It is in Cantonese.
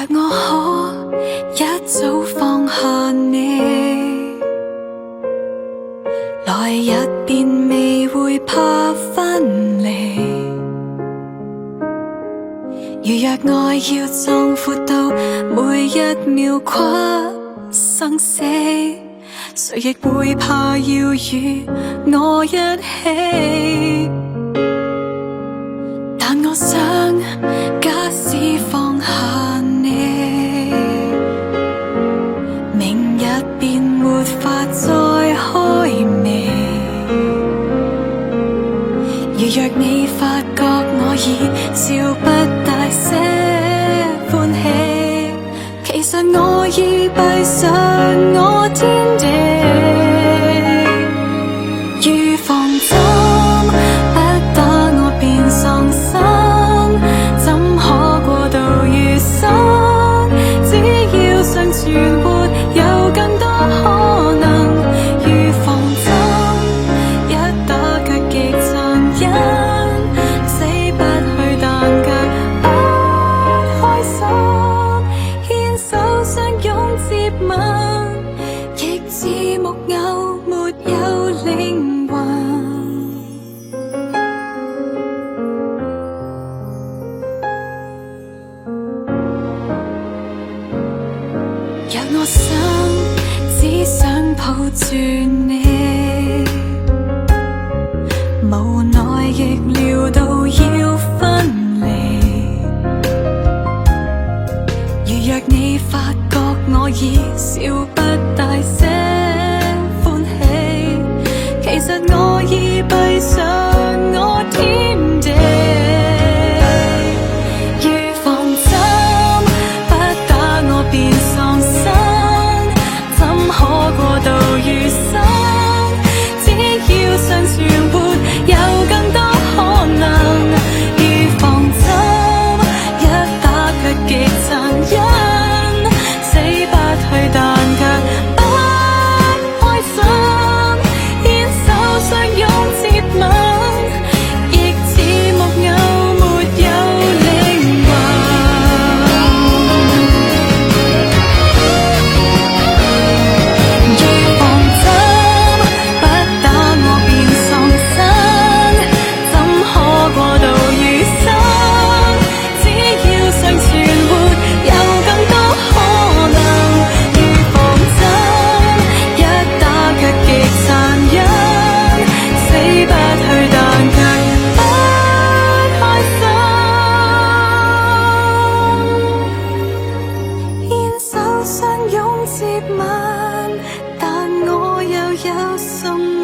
我可一早放下你，來日便未會怕分離。如若愛要壯闊到每一秒跨生死，誰亦會怕要與我一起。但我想，假使放下你，明日便沒法再開眉。如若你發覺我已笑不大些歡喜，其實我已閉上我天地。預防針不打我便喪生，怎可過度餘生？只要尚存活，有更多可能。預防針一打卻極殘忍，死不去但卻不開心。牽手相擁接吻，亦似木偶沒有靈魂。若我想，只想抱住你，無奈亦料到要分離。如若你發覺我已笑不大些歡喜，其實我已閉上我天地。預防針不打我便喪生，怎可過度餘生？只要尚存活，有更多可能。預防針一打卻極殘忍，死不去但卻不開心。牽手相擁接吻，亦似木偶沒有靈魂。預防針不打我便喪生，怎可過度餘生？只要尚存活，有更多可能。預防針一打卻極殘忍，死不去但卻不開心。牽手相擁接吻，但我又有什麼